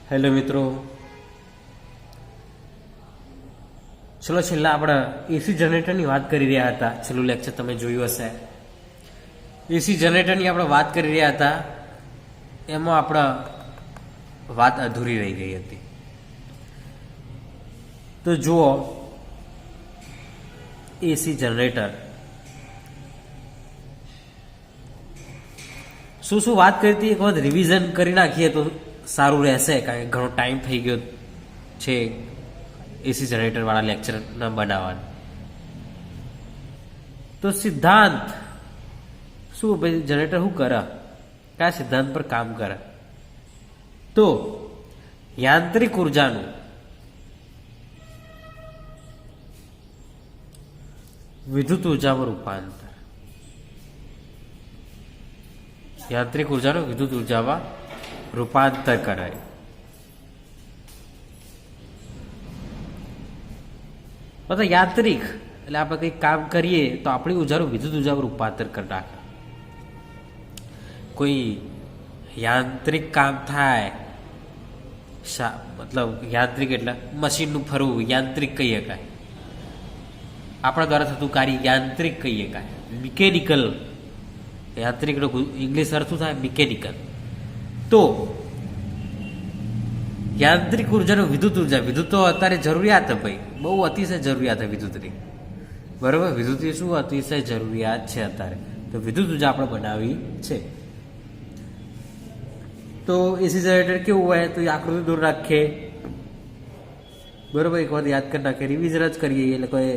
Hello મિત્રો, ચલો છેલ્લા આપણે એસી જનરેટરની વાત કરી રહ્યા હતા. છેલ્લું લેક્ચર તમે જોયું હશે. એસી જનરેટરની આપણે વાત કરી રહ્યા હતા, એમાં આપણે વાત અધૂરી રહી ગઈ હતી. તો જુઓ, એસી જનરેટર શું શું વાત કરી હતી એક વખત રિવિઝન કરી નાખીએ તો સારું રહેશે, કારણ કે ઘણો ટાઈમ થઈ ગયો છે એસી જનરેટર વાળા લેક્ચર ન બનાવવાનું. તો સિદ્ધાંત શું ભાઈ, જનરેટર શું કરે, કયા સિદ્ધાંત પર કામ કરે? તો યાંત્રિક ઉર્જાનું વિદ્યુત ઉર્જામાં રૂપાંતર, યાંત્રિક ઉર્જાનું વિદ્યુત ઉર્જામાં રૂપાંતર કરાય. મતલબ યાંત્રિક એટલે આપણે કંઈક કામ કરીએ તો આપણી ઉર્જાનું વિદ્યુત ઉર્જામાં રૂપાંતર કરી નાખે. કોઈ યાંત્રિક કામ થાય, મતલબ યાંત્રિક એટલે મશીનનું ફરવું, યાંત્રિક કહી શકાય. આપણા દ્વારા થતું કાર્ય યાંત્રિક કહી શકાય. મિકેનિકલ, યાંત્રિકનો ઇંગ્લિશ અર્થ થાય મિકેનિકલ. તો યાંત્રિક ઉર્જાનો વિદ્યુત ઉર્જા, વિદ્યુત તો અત્યારે જરૂરિયાત ભાઈ, બહુ અતિશય જરૂરિયાત છે વિદ્યુતની, બરાબર. વિદ્યુતની શું અતિશય જરૂરિયાત છે અત્યારે, તો વિદ્યુત ઉર્જા આપણે બનાવી છે. તો એસી જનરેટર કેવું હોય, તો આકૃતિ દૂર રાખીએ, બરાબર. એક વાર યાદ કરી નાખીએ, રિવિઝન જ કરીએ, એટલે કોઈ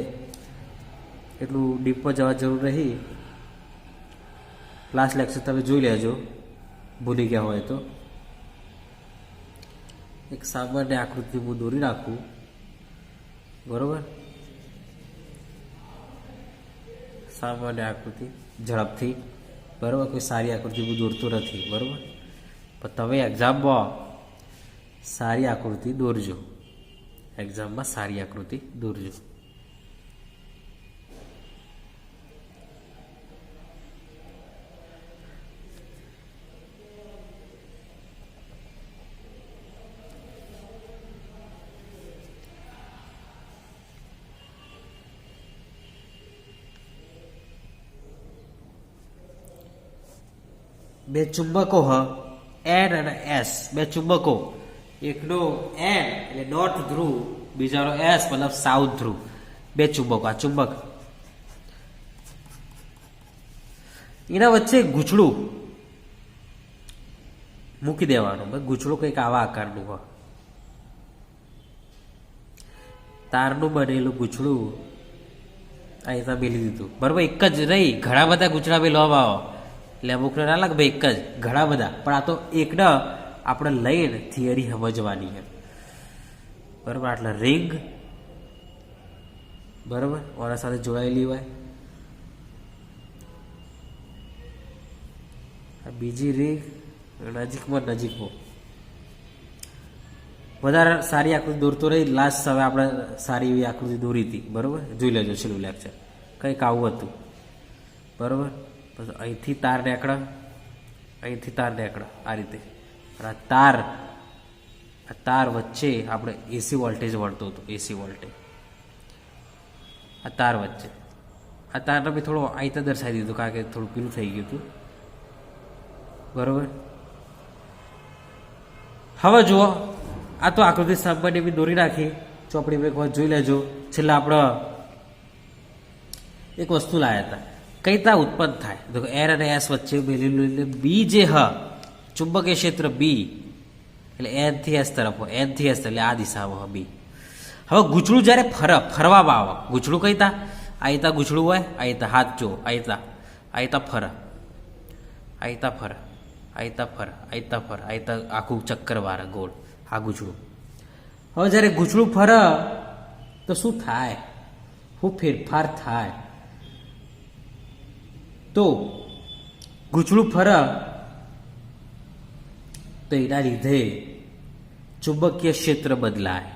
એટલું ડીપમાં જવા જરૂર નહીં. ક્લાસ લેક્ચર તમે જોઈ લેજો, ભૂલી ગયા હોય તો. એક સામાન્ય આકૃતિ હું દોરી રાખું, બરોબર. સામાન્ય આકૃતિ ઝડપથી, બરોબર. કોઈ સારી આકૃતિ હું દોરતો નથી, બરોબર. પણ તમે એક્ઝામમાં સારી આકૃતિ દોરજો, એક્ઝામમાં સારી આકૃતિ દોરજો. બે ચુંબકો હ એન અને એસ, બે ચુંબકો, એકનો એન એટલે નોર્થ ધ્રુવ, બીજાનો એસ મતલબ સાઉથ ધ્રુવ. બે ચુંબકો, આ ચુંબક, એના વચ્ચે ગૂંચળું મૂકી દેવાનું. ગૂંચળું કંઈક આવા આકારનું હોય, તારનું બનેલું ગૂંચળું અહીંયા મેલી દીધું, બરાબર. એક જ નહીં, ઘણા બધા ગૂંચળા મેળવામાં આવો એટલે અમુકને ના લાગે ભાઈ એક જ, ઘણા બધા. પણ આ તો એકને આપણે લઈને થિયરી સમજવાની છે, બરાબર. એટલે રિંગ, બરાબર, ઓના સાથે જોડાયેલી હોય. બીજી રિંગ નજીકમાં વધારે સારી આકૃતિ દોરતો રહી. લાસ્ટ હવે આપણે સારી એવી આકૃતિ દોરી હતી, બરાબર. જોઈ લેજો છેલ્લું લેક્ચર, કંઈક આવું હતું, બરાબર. પછી અહીંથી તાર નીકળે, અહીંથી તાર નીકળે આ રીતે. અને આ તાર વચ્ચે આપણે એસી વોલ્ટેજ વળતો હતો, એસી વોલ્ટેજ આ તાર વચ્ચે. આ તારને બી થોડો અહીં દર્શાવી દીધું, કારણ કે થોડું પીલું થઈ ગયું હતું, બરાબર. હવે જુઓ, આ તો આકૃતિ સામાન્ય બી દોરી નાખી, ચોપડીમાં એક વાત જોઈ લેજો. છેલ્લા આપણે એક વસ્તુ લાવ્યા હતા, કઈ રીતના ઉત્પન્ન થાય. તો એર અને એસ વચ્ચે મેલેલું બી જે હ, ચુંબકીય ક્ષેત્ર બી એટલે એન થી એસ તરફ હોય, એન થી એસ એટલે આ દિશામાં બી. હવે ગૂંચળું જ્યારે ફરવામાં આવે, ગૂંચળું કઈ તા આઈતા ગૂંચળું હોય, આઈતા હાથ જો, આઈતા ફરે, આઈતા ફરે, આઈતા ફરે, આઈતા ફરે, આઈતા આખું ચક્કર વાળે ગોળ, આ ગૂંચળું. હવે જ્યારે ગૂંચળું ફરે તો શું થાય, શું ફેરફાર થાય? તો ગૂંચળું ફરે તો એના લીધે ચુંબકીય ક્ષેત્ર બદલાય,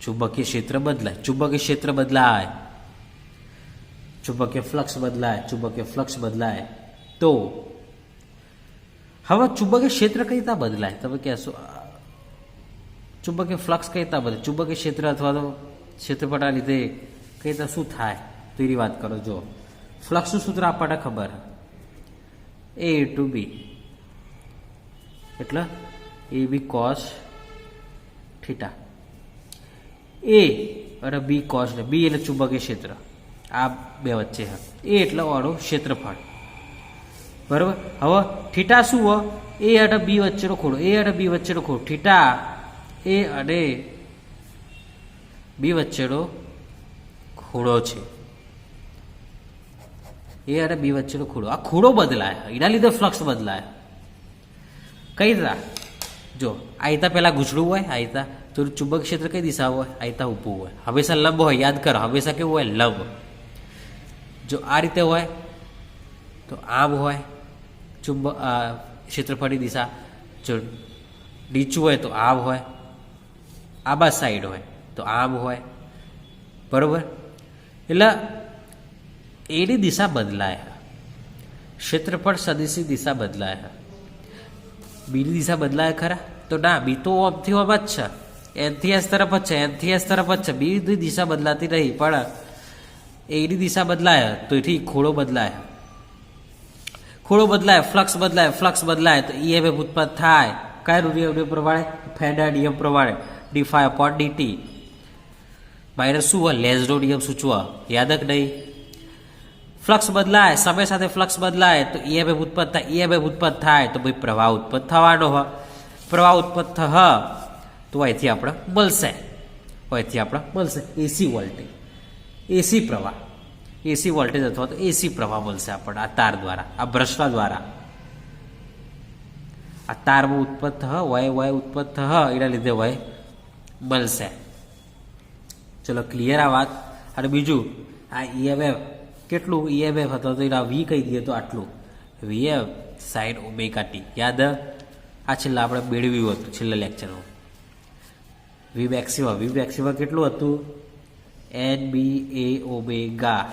ચુંબકીય ક્ષેત્ર બદલાય, ચુંબકીય ક્ષેત્ર બદલાય, ચુંબકીય ફ્લક્સ બદલાય, ચુંબકીય ફ્લક્સ બદલાય. તો હવે ચુંબકીય ક્ષેત્ર કઈ રીતના બદલાય તમે કહેશો, ચુંબકીય ફ્લક્સ કઈ રીતના બદલે, ચુંબકીય ક્ષેત્ર અથવા તો ક્ષેત્રફળના લીધે કઈ રીતના શું થાય તો એની વાત કરો. જો ફ્લક્સનું સૂત્ર આપણને ખબર એ ટુ બી એટલે એ બી કોસ થીટા, એ અને બી કોસ, ને બી એટલે ચુંબકીય ક્ષેત્ર આ બે વચ્ચે હ, એ એટલે વાળું ક્ષેત્રફળ. બરાબર. હવે થીટા શું હોય, એ અને બી વચ્ચેનો ખૂણો, એ અને બી વચ્ચેનો ખૂણો, થીટા એ અને બી વચ્ચેનો ખૂણો છે. એ અને બી વચ્ચેનો ખૂણો, આ ખૂણો બદલાય, એના લીધે ફ્લક્સ બદલાય. કઈ રીતના? જો આયતા પહેલા ગૂંચળું હોય, આયતા તો ચુંબક ક્ષેત્ર કઈ દિશા હોય, આયતા ઊભું હોય, હંમેશા લંબ હોય. યાદ કરો, હંમેશા કેવું હોય, લંબ. જો આ રીતે હોય તો આમ હોય ચુંબક ક્ષેત્રફળની દિશા. જો નીચું હોય તો આમ હોય, આબા સાઈડ હોય તો આમ હોય. બરોબર. એટલે એની દિશા બદલાય, ક્ષેત્રફળ સદિશની દિશા બદલાય. બીની દિશા બદલાય ખરા? તો ના, બી તો ઓમથી ઓમ જ છે, એનથી એસ તરફ જ છે, એનથી એસ તરફ જ છે. બીની દિશા બદલાતી નહીં, પણ એની દિશા બદલાય તો એથી ખૂણો બદલાય, ખૂણો બદલાય, ફ્લક્સ બદલાય, ફ્લક્સ બદલાય તો ઈએમએફ ઉત્પન્ન થાય. કયા નિયમ પ્રમાણે? ફેરાડેના નિયમ પ્રમાણે, d∅/dt. માઇનસ શું હોય? લેન્ઝનો નિયમ સૂચવા, યાદ જ નહીં. ફ્લક્સ બદલાય, સમય સાથે ફ્લક્સ બદલાય તો ઈએમએફ ઉત્પન્ન થાય, ઈએમએફ ઉત્પન્ન થાય તો ભાઈ પ્રવાહ ઉત્પન્ન થવાનો હોય. પ્રવાહ ઉત્પન્ન તો અહીંથી આપણે મળશે, અહીંથી આપણે મળશે એસી વોલ્ટેજ, એસી પ્રવાહ, એસી વોલ્ટેજ અથવા તો એસી પ્રવાહ મળશે આપણને આ તાર દ્વારા, આ બ્રશના દ્વારા. આ તારમાં ઉત્પન્ન વાય ઉત્પન્ન એના લીધે વાય મળશે. ચલો ક્લિયર આ વાત. અને બીજું આ ઈએમએફ કેટલું, ઈએમએફ હતો તો એના વી કહી દઈએ તો આટલું, વીએફ સાઇન ઓમેગા ટી. યાદ? આ છેલ્લા આપણે મેળવ્યું હતું છેલ્લા લેક્ચરમાં. વી મેક્સિમમ કેટલું હતું? એન બી એ ઓમેગા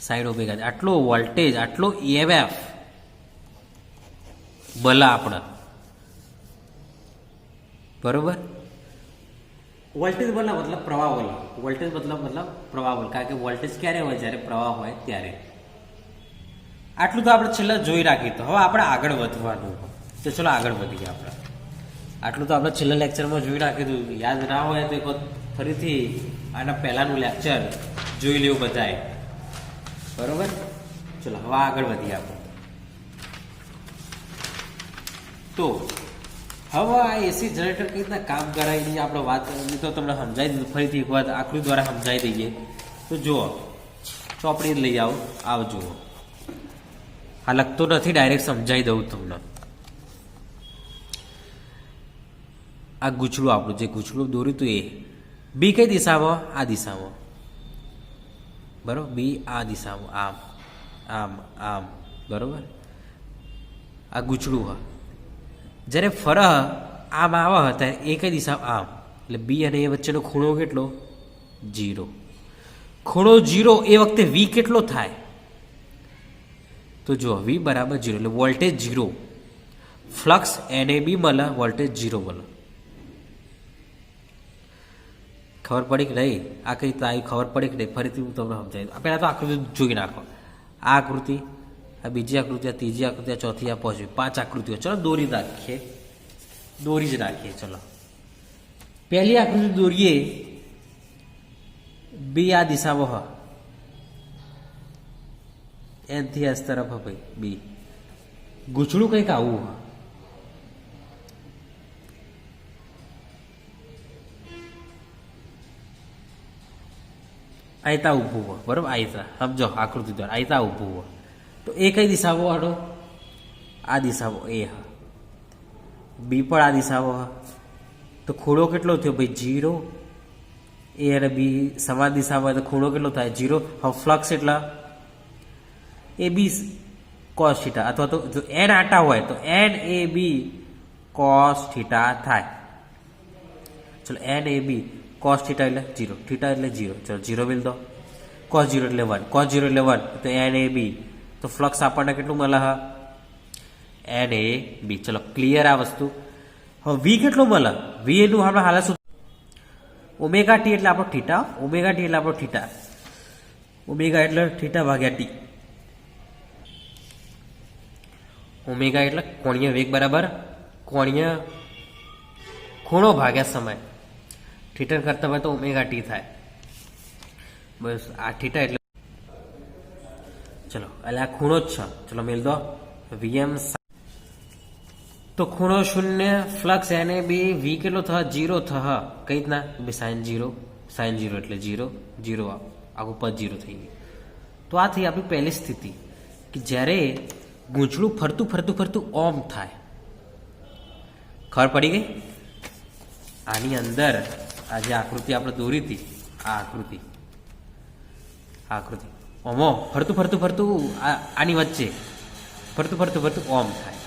સાઇન ઓમેગા. આટલો વોલ્ટેજ, આટલો ઈએમએફ ભલા આપણે. બરોબર. વોલ્ટેજ બદલા મતલબ પ્રવાહ બોલા, વોલ્ટેજ મતલબ પ્રવાહ બોલ. કારણ કે વોલ્ટેજ ક્યારે હોય? જ્યારે પ્રવાહ હોય ત્યારે. આટલું તો આપણે છેલ્લા જોઈ રાખ્યું. તો હવે આપણે આગળ વધવાનું, તો ચલો આગળ વધીએ આપણે. આટલું તો આપણે છેલ્લા લેક્ચરમાં જોઈ રાખ્યું હતું. યાદ ના હોય તો એક ફરીથી આના પહેલાંનું લેક્ચર જોઈ લેવું બધાએ. બરોબર. ચલો હવે આગળ વધીએ આપણે. તો હવે આ એસી જનરેટર કઈ રીતના કામ કરાય એની આપણે વાત કરી તો તમને સમજાવી દીધું. ફરીથી એક વાત આકૃતિ દ્વારા સમજાવી દઈએ. તો જુઓ, ચોપડી લઈ આવ જુઓ. આ લખતો નથી, ડાયરેક્ટ સમજાવી દઉં તમને. આ ગૂંચળું આપણું, જે ગૂંચળું દોર્યું હતું એ બી કઈ દિશામાં? આ દિશામાં. બરોબર. બી આ દિશામાં, આમ આમ આમ. બરોબર. આ ગૂંચળું હા, જ્યારે ફરહ આમ આવે ત્યારે એ કઈ દિશા? આમ. એટલે બી અને એ વચ્ચેનો ખૂણો કેટલો? 0. ખૂણો 0 એ વખતે વી કેટલો થાય? તો જો વી બરાબર 0 એટલે વોલ્ટેજ 0. ફ્લક્સ એને બી મળે, વોલ્ટેજ 0 મળે. ખબર પડી કે નહીં? આ કઈ આવી ખબર પડી કે નહીં? ફરીથી હું તમને સમજાવી. પહેલાં તો આકૃતિ જોઈ નાખો. આ આકૃતિ, આ બીજી આકૃતિ, આ ત્રીજી આકૃતિ, આ ચોથી, આ પાંચમી, 5 આકૃતિઓ. ચલો દોરી નાખીએ, દોરી જ નાખીએ. ચલો પહેલી આકૃતિ દોરીએ. બી આ દિશામાં હ, એનથી એસ તરફ હ ભાઈ બી. ગૂંચળું કંઈક આવું હ. આયતા ઊભું હોય. બરોબર. આયતા સમજો, આકૃતિ દ્વારા આયતા ઊભું હોય તો એ કઈ દિશામાં હાડો? આ દિશામાં એ હ. બી પણ આ દિશામાં હ. તો ખૂણો કેટલો થયો ભાઈ? 0. એ અને બી સમાન દિશામાં હોય તો ખૂણો કેટલો થાય? 0. હવે ફ્લક્સ એટલા એ બી કોસ થીટા, અથવા તો જો એન આટા હોય તો એન એ બી કોસ થીટા થાય. ચલો એન એ બી કોસ થીટા એટલે 0, થીટા એટલે 0. ચલો 0 મિલ દો. કોસ 0 એટલે 1, કોસ 0 એટલે 1 તો એન એ બી. તો ફ્લક્સ આપણને કેટલું મળે? એન એ બી. ચલો ક્લિયર આ વસ્તુ. હવે વી કેટલો મળે? વી એનું આપણે હાલ શું ઓમેગા ટી એટલે આપણો થીટા, ઓમેગા ટી એટલે આપણો થીટા, ઓમેગા એટલે થીટા ભાગ્યા ટી. ઓમેગા એટલે કોણીય વેગ બરાબર કોણીય ખૂણો ભાગ્યા સમય. થીટા કરતા હોય તો ઓમેગા ટી થાય. બસ આ થીટા એટલે ચલો એટલે આ ખૂણો જ છે. ચલો મેલ દો વીએમ. તો ખૂણો શૂન્ય, ફ્લક્સ એને બી વી કેટલો થશે? 0 થશે. કઈ રીતના? સાઇન 0, સાઇન 0 એટલે 0 0 આખું પદ 0 થઈ ગયું. તો આ થઈ આપણી પહેલી સ્થિતિ કે જ્યારે ગૂંચળું ફરતું ફરતું ફરતું ઓમ થાય. ખબર પડી ગઈ? આની અંદર આ જે આકૃતિ આપણે દોરી હતી, આ આકૃતિ ઓમો ફરતું ફરતું ફરતું આની વચ્ચે ફરતું ફરતું ફરતું ઓમ થાય.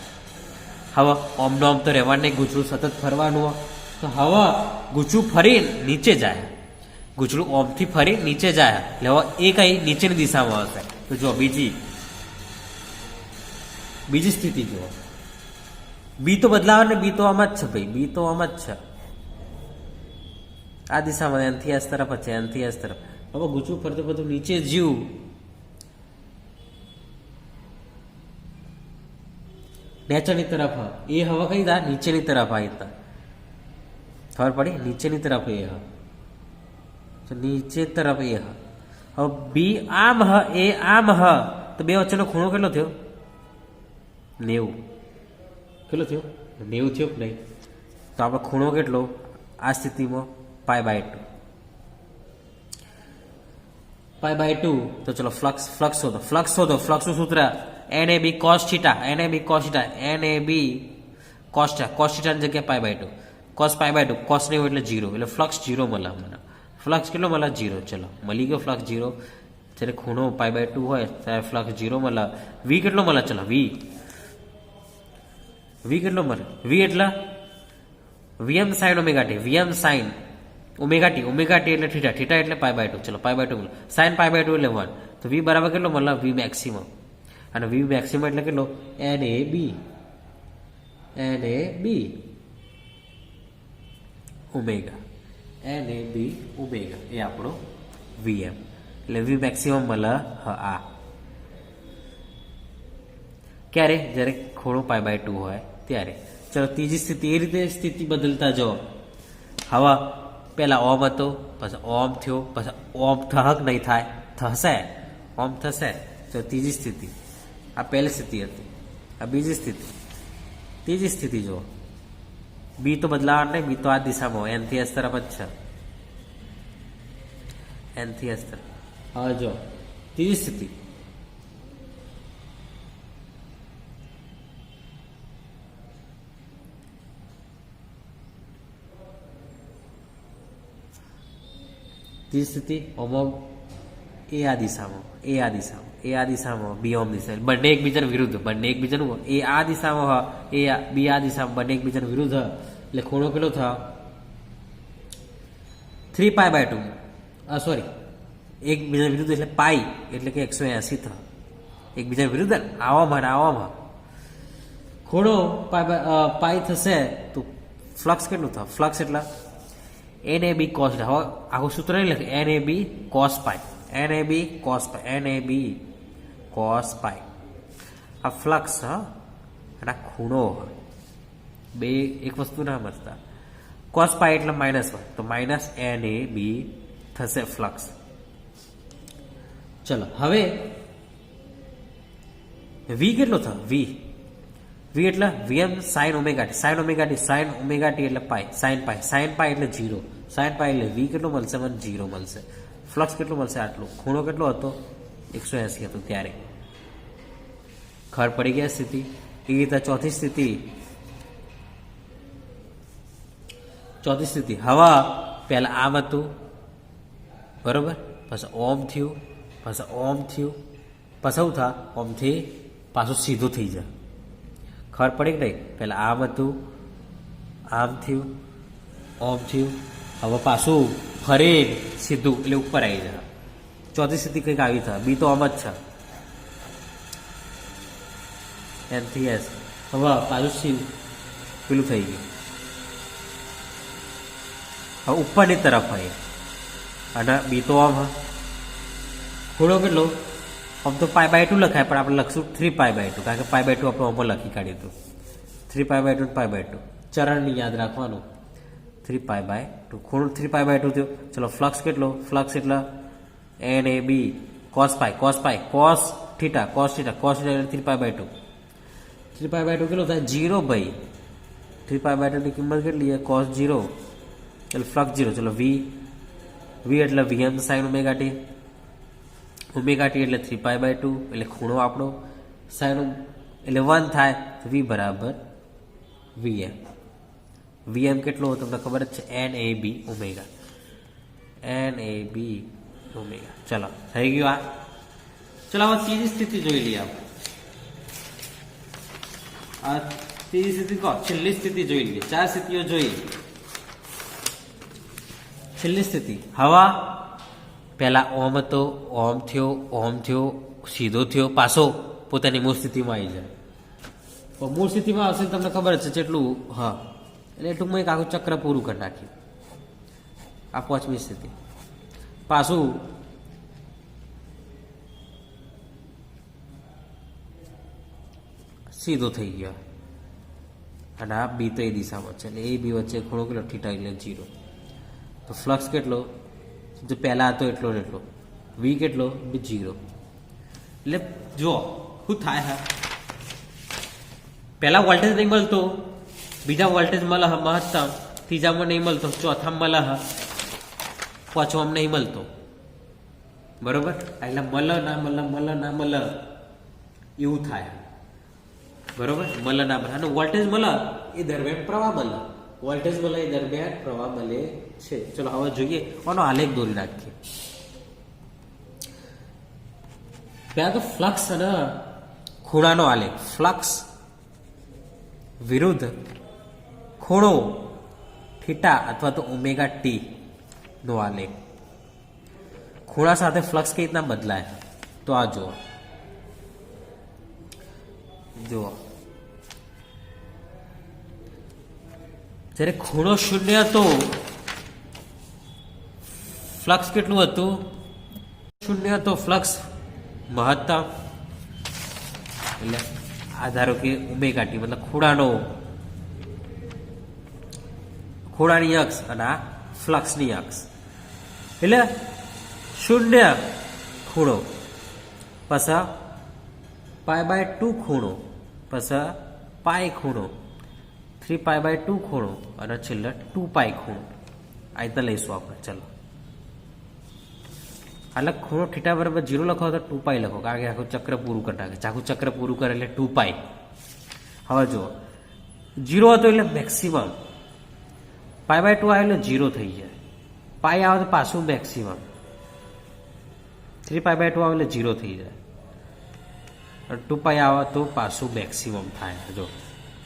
હવે ઓમનો ઓમ તો રહેવાનું નહીં, ગૂંચળું સતત ફરવાનું. તો હવે ગૂંચળું ફરી નીચે જાય, ગૂંચળું ઓમથી ફરી નીચે જાય એટલે હવે એ કઈ નીચેની દિશામાં હશે. તો જો બીજી સ્થિતિ જુઓ. બી તો બદલાવે ને, બી તો આમ જ છે ભાઈ, બી તો આમ જ છે આ દિશામાં, એનથી એસ તરફ છે, એનથી એસ તરફ. હવે ગૂંચળું ફરતું ફરતું નીચે જ્યું નેચરની તરફ, એ હવા કઈ દા નીચેની તરફ આવી તા. ખબર પડી? નીચેની તરફ એ તો નીચે તરફ એ હવે બી આમ હ, એ આમ હ, તો બે વચ્ચેનો ખૂણો કેટલો થયો? 90. કેટલો થયો? 90 થયો કે નહીં? તો આપણે ખૂણો કેટલો આ સ્થિતિમાં? π/2. π/2. તો ચલો ફ્લક્સ શોધો. ફ્લક્સનું સૂત્ર NAB cos theta, NAB cos theta, NAB cos theta, cos theta ની જગ્યાએ π/2, cos π/2, cos નહીં હોય એટલે 0, એટલે ફ્લક્સ 0 મળે મને. ફ્લક્સ કેટલો મળે? 0. ચલો મળી ગયો ફ્લક્સ 0. જ્યારે ખૂણો π/2 હોય ત્યારે ફ્લક્સ 0 મળે. વી કેટલો મળે? ચલો વી કેટલો મળે? વી એટલે Vm sin omega T, Vm sin omega T એટલે થીટા એટલે π/2. ચલો π/2 મળે. sin π/2 એટલે 1. તો વી બરાબર કેટલો મળે? વી મેક્સિમમ. અને વી મેક્સિમમ એટલે કેટલો? NAB ઓમેગા, NAB ઓમેગા એ આપણો Vm. એટલે વી મેક્સિમમ મળે આ ક્યારે? જ્યારે ખૂણો π/2 હોય ત્યારે. ચલો ત્રીજી સ્થિતિ. એ રીતે સ્થિતિ બદલતા જાઓ. હવે પહેલા ઓમ હતો, પછી ઓમ થયો, પછી ઓમ થહક નહીં થાય? થશે, ઓમ થશે. તો ત્રીજી સ્થિતિ. આ પહેલી સ્થિતિ હતી, આ બીજી સ્થિતિ. ત્રીજી સ્થિતિ જુઓ. બી તો બદલાવા નહીં, બી તો આ દિશામાં એનથી એસ તરફ જ છે, એનથી એસ તરફ. હવે જો ત્રીજી સ્થિતિ. ત્રીજી સ્થિતિ ઓમો એ આ દિશામાં, એ આ દિશામાં, બી ઓમ દિશા. બંને એકબીજાને વિરુદ્ધ, બંને એકબીજાનું. એ આ દિશામાં હ, એ બી આ દિશામાં, બંને એકબીજાને વિરુદ્ધ હ. એટલે ખૂણો કેટલો થયો? 3π/2. સોરી, એકબીજા વિરુદ્ધ એટલે પાઈ એટલે કે 180 થયો. એકબીજા વિરુદ્ધ આવામાં ખૂણો પાઈ થશે તો ફ્લક્સ કેટલું થાય? ફ્લક્સ એટલે NAB cos. હવે આખું સૂત્ર નહીં લખે. NAB cos π, NAB cos π, NAB cos π. આ ફ્લક્સ અને આ ખૂણો બે એક વસ્તુ ના સમજતા. cos π એટલે -1, તો -NAB થશે ફ્લક્સ. ચલો હવે વી કેટલો થયો? વી એટલે Vm sin omega T, sin omega T એટલે પાઈ, sin પાઈ એટલે 0, sin પાઈ એટલે વી કેટલો મળશે? મને 0 મળશે. ફ્લક્સ કેટલો મળશે? આટલું. ખૂણો કેટલો હતો? 180 હતો ત્યારે. ખબર પડી ગયા સ્થિતિ. એ રીતે ચોથી સ્થિતિ. હવા પહેલા આમ હતું બરોબર, પછી ઓમ થયું, પછી શું થા? ઓમથી પાછું સીધું થઈ જાય. ખબર પડી કે નહીં? પહેલા આમ હતું, આમ થયું, ઓમ થયું, હવે પાછું ફરી સીધું એટલે ઉપર આવી જાય. ચોથી સ્થિતિ કંઈક આવી થાય. બી તો આમ જ છે, એનથી એસ. હવે પાછું પેલું થઈ ગયું, હવે ઉપરની તરફ હોય અને બી તો આમ ખૂણો કેટલો આમ તો π/2 લખાય પણ આપણે લખશું 3π/2 કારણ કે π/2 આપણે આમાં લખી કાઢ્યું હતું 3π/2 π/2 ચરણની યાદ રાખવાનું 3π/2 ખૂણો 3π/2 થયો. ચલો ફ્લક્સ કેટલો ફ્લક્સ એટલે NAB cos π cos θ એટલે 3π/2 કેટલો થાય 0 ભાઈ 3π/2 ની કિંમત કેટલી છે cos 0 એટલે ફ્લક્સ 0. ચલો v એટલે Vm sin ωt એટલે 3π/2 એટલે ખૂણો આપણો sin એટલે 1 થાય તો v બરાબર Vm કેટલો તમને ખબર જ છે NAB ઓમેગા ચલો થઈ ગયું આ. ચલો હવે ત્રીજી સ્થિતિ જોઈ લઈએ આપણે. આ ત્રીજી સ્થિતિ કહો છેલ્લી સ્થિતિ જોઈ લઈએ. 4 સ્થિતિઓ જોઈ. છેલ્લી સ્થિતિ હવા પહેલા ઓમ હતો ઓમ થયો સીધો થયો પાછો પોતાની મૂળ સ્થિતિમાં આવી જાય. મૂળ સ્થિતિમાં આવશે તમને ખબર જ છે જેટલું હા એટલે ટૂંકમાં એક આખું ચક્ર પૂરું કરી નાખ્યું. આ 5મી સ્થિતિ પાછું સીધો થઈ ગયો અને આ બી તો એ દિશામાં છે એટલે એ બી વચ્ચે ખૂણો કેટલો થીટા એટલે 0. તો ફ્લક્સ કેટલો જો પહેલા હતો એટલો ને એટલો વી કેટલો બી 0. એટલે જો શું થાય હા પહેલા વોલ્ટેજ નહીં મળતો બીજા વોલ્ટેજ મળે મહત્તમ ત્રીજામાં નહીં મળતો ચોથામાં મળે પાંચમાં નહીં મળતો બરોબર એટલે મળે એવું થાય બરોબર મળે ના મળે અને વોલ્ટેજ મળે એ દરમિયાન પ્રવાહ મળે વોલ્ટેજ મળે એ દરમિયાન પ્રવાહ મળે છે. ચલો હવે જોઈએ આનો આલેખ દોરી નાખીએ. પહેલા તો ફ્લક્સ અને ખૂણાનો આલેખ. ફ્લક્સ વિરુદ્ધ ખૂણો થીટા અથવા તો ઓમેગા ટી નો આલેખ. ખૂણા સાથે ફ્લક્સ કઈ રીતના બદલાય તો આ જુઓ જ્યારે ખૂણો 0 હતો ફ્લક્સ કેટલું હતું 0 હતો ફ્લક્સ મહત્તમ એટલે આ ધારો કે ઓમેગા ટી મતલબ ખૂણાની અક્ષ અને આ ફ્લક્સની અક્ષ એટલે 0 ખૂણો પછી π/2 ખૂણો પછી પાઈ ખૂણો 3π/2 ખૂણો અને છેલ્લે 2π ખૂણો આ રીતે લઈશું આપણે. ચલો એટલે ખૂણો થીટા બરાબર 0 લખો તો 2π લખો કારણ કે આખું ચક્ર પૂરું કરી નાખે. આખું ચક્ર પૂરું કરે એટલે 2π. હવે જુઓ 0 હતો એટલે મેક્સિમમ π/2 આવે એટલે 0 થઈ જાય પાઈ આવે તો પાછું મેક્સિમમ 3π/2 આવે એટલે 0 થઈ જાય 2π આવે તો પાછું મેક્સિમમ થાય. જો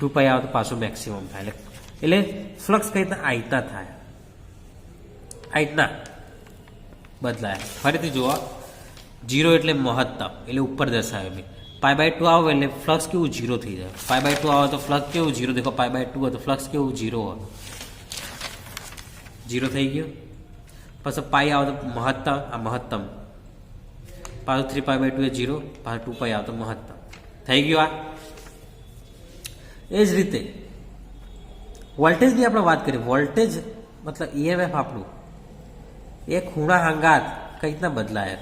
2π આવે તો પાછું મેક્સિમમ થાય એટલે ફ્લક્સ કઈ રીતના આયતા થાય આયતના બદલાય. ફરીથી જુઓ 0 એટલે મહત્તમ એટલે ઉપર દર્શાવે મેં π/2 આવે એટલે ફ્લક્સ કેવું 0 થઈ જાય. π/2 આવે તો ફ્લક્સ કેવું 0 દેખો π/2 હોય તો ફ્લક્સ કેવું 0 હોય 0 થઈ ગયું. પછી પાઈ આવે તો મહત્તમ આ મહત્તમ પાછું 3π/2 એ 0 પાછું 2π આવે તો મહત્તમ થઈ ગયું. આ એ જ રીતે વોલ્ટેજની આપણે વાત કરીએ. વોલ્ટેજ મતલબ EMF આપણું એ ખૂણા હંગાત કઈ રીતના બદલાય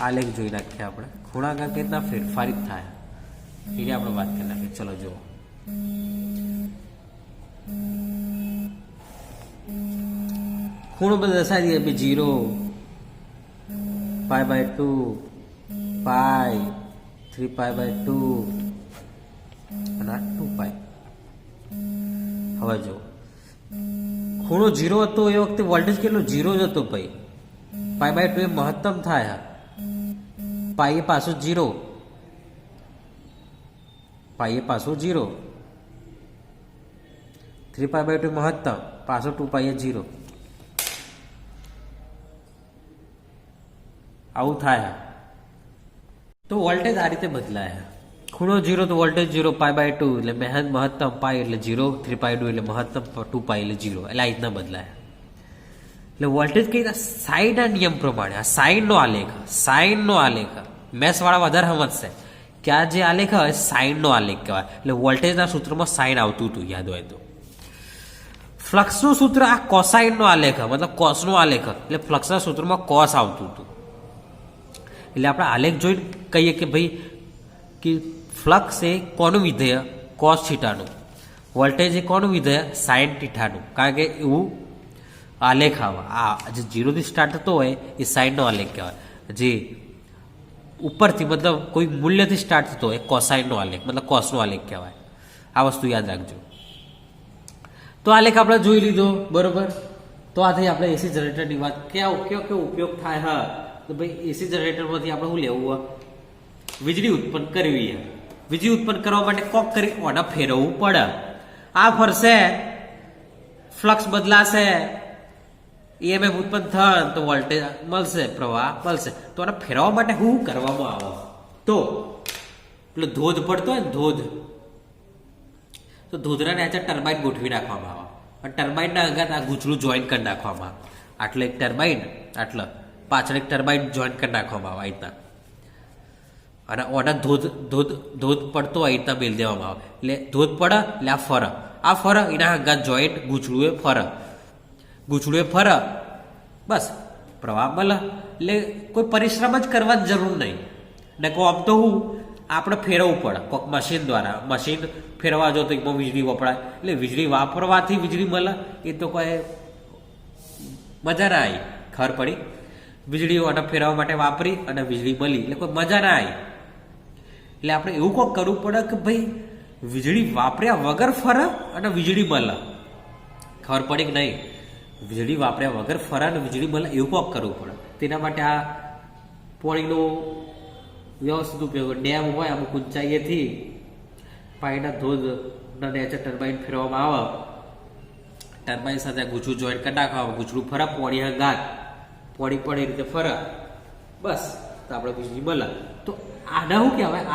આલેખ જોઈ નાખીએ આપણે. ખૂણા હંગાત કઈ રીતના ફેરફારિત થાય એની આપણે વાત કરી નાખીએ. ચલો જુઓ ખૂણો બધો દર્શાવી દઈએ 0 π/2 પાઈ 3π/2 અને 2π. હવે જો ખૂણો 0 હતો એ વખતે વોલ્ટેજ કેટલો 0 જ હતો ભાઈ. π/2 એ મહત્તમ થાય પાઈ એ પાછું 0 3π/2 મહત્તમ પાછો 2π એ 0 આવું થાય. તો વોલ્ટેજ આ રીતે બદલાય ખૂણો 0 તો વોલ્ટેજ 0, π/2 એટલે મહત્તમ પાઈ એટલે 0, 3π2 એટલે મહત્તમ 2π એટલે 0, એટલે આ રીતના બદલાય. એટલે વોલ્ટેજ કઈ રીતે સાઈનના નિયમ પ્રમાણે આ સાઈનનો આલેખ મેથ્સવાળા વધારે સમજશે કે આ જે આલેખ હોય સાઈનનો આલેખ કહેવાય. એટલે વોલ્ટેજના સૂત્રમાં સાઈન આવતું હતું, યાદ હોય તો. ફ્લક્સનું સૂત્ર આ કોસાઇનનો આલેખ મતલબ કોસનો આલેખ, એટલે ફ્લક્સના સૂત્રમાં કોસ આવતું હતું. એટલે આપણે આલેખ જોઈને કહીએ કે ભાઈ કે ફ્લક્સ એ કોનું વિધેય કોસ થીટાનું, વોલ્ટેજ એ કોનું વિધેય સાઇન થીટાનું, કારણ કે એવું આલેખ આવે. આ જે 0 થી સ્ટાર્ટ થતો હોય એ સાઇનનો આલેખ કહેવાય, જે ઉપરથી મતલબ કોઈ મૂલ્યથી સ્ટાર્ટ થતો હોય કોસાઇનનો આલેખ મતલબ કોસનો આલેખ કહેવાય. આ વસ્તુ યાદ રાખજો. તો આલેખ આપણે જોઈ લીધો, બરોબર. તો આ થઈ આપણે એસી જનરેટરની વાત. કયો ઉપયોગ થાય? હા, તો ભાઈ એસી જનરેટરમાંથી આપણે શું લેવું? વીજળી ઉત્પન્ન કરવી. વીજળી ઉત્પન્ન કરવા માટે કોક કરી ઓને ફેરવવું પડે. આ ફરશે, ફ્લક્સ બદલાશે, ઈએમએફ ઉત્પન્ન થાય તો વોલ્ટેજ મળશે, પ્રવાહ મળશે. તો આને ફેરવવા માટે શું કરવામાં આવે? તો પેલો ધોધ પડતો હોય ને, તો ધોધના નીચે ટર્બાઇન ગોઠવી નાખવામાં આવે. અને ટર્બાઇનના આગળ આ ગૂંચળું જોઈન કરી નાખવામાં આવે. આટલે એક ટર્બાઇન, પાછળ એક ટર્બાઇન જોઈન કરી નાખવામાં આવે. આ રીતના અને ઓના ધોધ પડતો આ રીતના મેળ દેવામાં આવે. એટલે ધોધ પડે એટલે આ ફર એના આગળ જોઈન્ટ ગૂંચળું એ ફર, બસ પ્રવાહ મળે. એટલે કોઈ પરિશ્રમ જ કરવાની જરૂર નહીં. ને આમ તો હું આપણે ફેરવવું પડે કોઈક મશીન દ્વારા. મશીન ફેરવા જો તો એમાં વીજળી વપરાય, એટલે વીજળી વાપરવાથી વીજળી મળે એ તો કોઈ મજા ના આવી. ખબર પડી? વીજળી ઓને ફેરવવા માટે વાપરી અને વીજળી મળી એટલે કોઈ મજા ના આવી. એટલે આપણે એવું કોઈક કરવું પડે કે ભાઈ વીજળી વાપર્યા વગર ફરે અને વીજળી મળે. ખબર પડી કે નહીં? વીજળી વાપર્યા વગર ફરે અને વીજળી મળે એવું કોઈક કરવું પડે. તેના માટે આ પાણીનો વ્યવસ્થિત ઉપયોગ, ડેમ હોય અમુક ઊંચાઈએથી પાણીના ધોધના નીચે ટર્બાઇન ફેરવામાં આવે. ટર્બાઇન સાથે ગૂંચળું જોઈન્ટ કરી નાખવા, ગૂંચળું ફરે, પાણી હંગાત પાણી પડે એ રીતે ફરે, બસ તો આપણે વીજળી મળે. તો આના શું કહેવાય?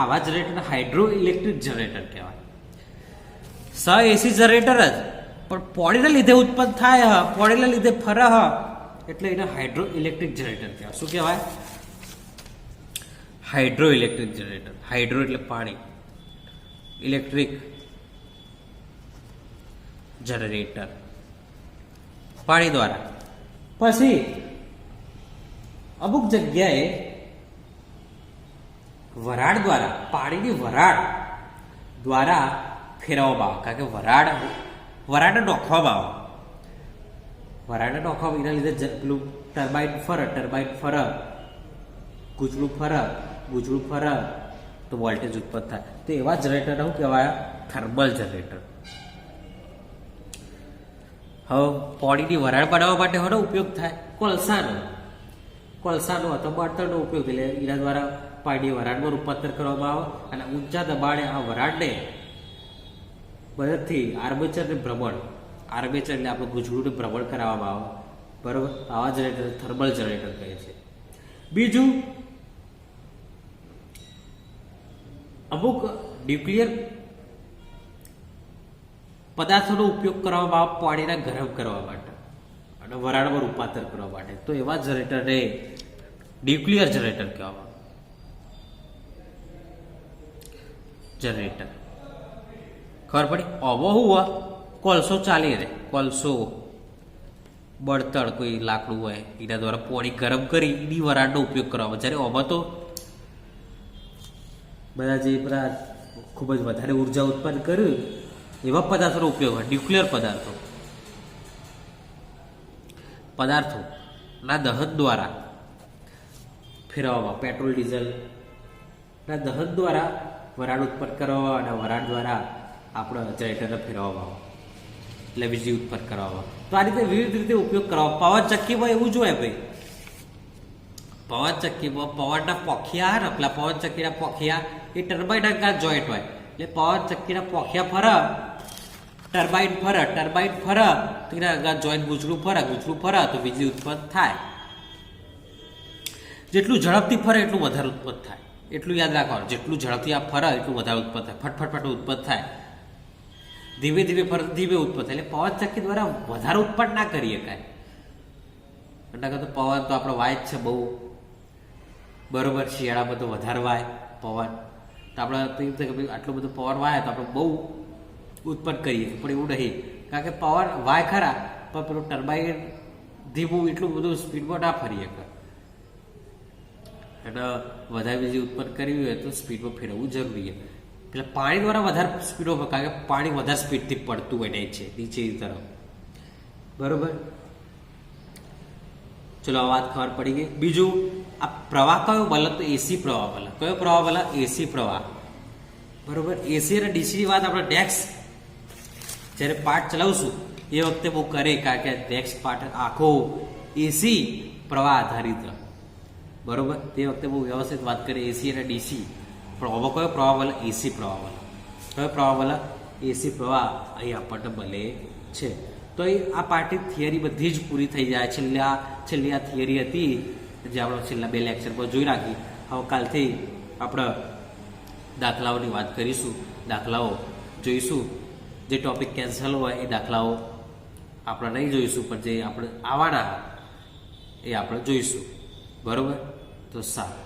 આવા જનરેટરને હાઇડ્રો ઇલેક્ટ્રિક જનરેટર કહેવાય. એસી જનરેટર જ પણ પાણીના લીધે ઉત્પન્ન થાય, પાણીના લીધે ફરે, એટલે એને હાઇડ્રો ઇલેક્ટ્રિક જનરેટર કહેવાય. શું કહેવાય? Hydro electric generator. હાઇડ્રો એટલે પાણી, ઇલેક્ટ્રિક જનરેટર પાણી દ્વારા. પછી અમુક જગ્યાએ વરાળ દ્વારા, પાણીની વરાળ દ્વારા ફેરવવામાં આવે, કારણ કે વરાળને નોખવામાં આવે. વરાળને નોખવામાં એના લીધે પેલું ટર્બાઇન ફરે, ગૂંચળું ફરે તો વોલ્ટેજ ઉત્પન્ન થાય. તો એવા જનરેટર શું કહેવાય? Thermal generator. હવે પાણીની વરાળ બનાવવા માટે એનો ઉપયોગ થાય કોલસાનો અથવા બળતણનો ઉપયોગ. એટલે એના દ્વારા પાણીની વરાળમાં રૂપાંતર કરવામાં આવે અને ઊંચા દબાણે આ વરાળને મદદથી આર્મેચરને ભ્રમણ, આર્મેચર એટલે આપણે ગૂંચળુંને ભ્રમણ કરાવવામાં આવે, બરાબર. આવા જનરેટર થર્મલ જનરેટર કહે છે. બીજું, અમુક ન્યુક્લિયર પદાર્થોનો ઉપયોગ કરવામાં આવે પાણીને ગરમ કરવા માટે અને વરાળમાં રૂપાંતર કરવા માટે. તો એવા જનરેટરને ન્યુક્લિયર જનરેટર કહેવામાં જનરેટર. ખબર પડી? હવે હું કોલસો ચાલી રહે, કોલસો બળતણ કોઈ લાકડું હોય એના દ્વારા પાણી ગરમ કરી એની વરાળનો ઉપયોગ કરવામાં. જ્યારે આમાં તો બધા જે ખૂબ જ વધારે ઉર્જા ઉત્પન્ન કર્યું એવા પદાર્થોનો ઉપયોગ હોય, ન્યુક્લિયર પદાર્થોના દહન દ્વારા ફેરવવામાં. પેટ્રોલ ડીઝલના દહન દ્વારા વરાળ ઉત્પન્ન કરવામાં અને વરાળ દ્વારા આપણા જનરેટરને ફેરવવામાં આવે, એટલે વીજળી ઉત્પન્ન કરવામાં. તો આ રીતે વિવિધ રીતે ઉપયોગ કરવા. પવન ચક્કીમાં એવું જોઈએ ભાઈ, પવન ચક્કીમાં પવનના પોખિયા ને, પેલા પવન ચક્કીના પોખિયા એ ટર્બાઇન આગળ જોઈન્ટ હોય. એટલે પવન ચક્કીના પોખિયા ફરે, ટર્બાઇન ફરે તો એના આગળ જોઈન્ટ ગૂંચળું ફરે તો વીજળી ઉત્પન્ન થાય. જેટલું ઝડપથી ફરે એટલું વધારે ઉત્પન્ન થાય. એટલું યાદ રાખવાનું, જેટલું ઝડપથી આ ફરે એટલું વધારે ઉત્પન્ન થાય, ફટફટ ઉત્પન્ન થાય, ધીમે ધીમે ફરત ધીમે ઉત્પન્ન થાય. એટલે પવન ચક્કી દ્વારા વધારે ઉત્પન્ન ના કરી શકાય. એટલે તો પવન તો આપણો વાય જ છે બહુ, બરોબર. શિયાળામાં તો વધારે વાય પવન, તો આપણે આટલું બધું પવન વાય તો આપણે બહુ ઉત્પન્ન કરીએ, પણ એવું નહીં, કારણ કે પવન વાય ખરા પણ પેલું ટર્બાઇન ધીમું એટલું બધું સ્પીડમાં ના ફરી શકે. એટલે વધારે વીજળી ઉત્પન્ન કરવી હોય તો સ્પીડમાં ફેરવવું જરૂરી છે. એટલે પાણી દ્વારા વધારે સ્પીડમાં, કારણ કે પાણી વધારે સ્પીડથી પડતું હોય છે નીચેની તરફ, બરોબર. ચલો આ વાત ખબર પડી ગઈ. બીજું, આ પ્રવાહ કયો બને? તો એસી પ્રવાહ બને. કયો પ્રવાહ બને? એસી પ્રવાહ, બરોબર. એસી અને ડીસીની વાત આપણે નેક્સ્ટ જ્યારે પાઠ ચલાવશું એ વખતે બહુ કરે, કારણ કે નેક્સ્ટ પાઠ આખો એસી પ્રવાહ આધારિત, બરોબર. તે વખતે બહુ વ્યવસ્થિત વાત કરીએ એસી અને ડીસી. પણ હવે કયો પ્રવાહ બને? એસી પ્રવાહ બને. કયો પ્રવાહ બને? એસી પ્રવાહ અહીં આપણને બને છે. તો એ આ પાર્ટની થિયરી બધી જ પૂરી થઈ જાય. છેલ્લી આ થિયરી હતી જે આપણે છેલ્લા 2 લેક્ચર પર જોઈ રાખી. હવે કાલથી આપણે દાખલાઓની વાત કરીશું, દાખલાઓ જોઈશું. જે ટોપિક કેન્સલ હોય એ દાખલાઓ આપણે નહીં જોઈશું, પણ જે આપણે આવવાના એ આપણે જોઈશું, બરોબર. તો સારું.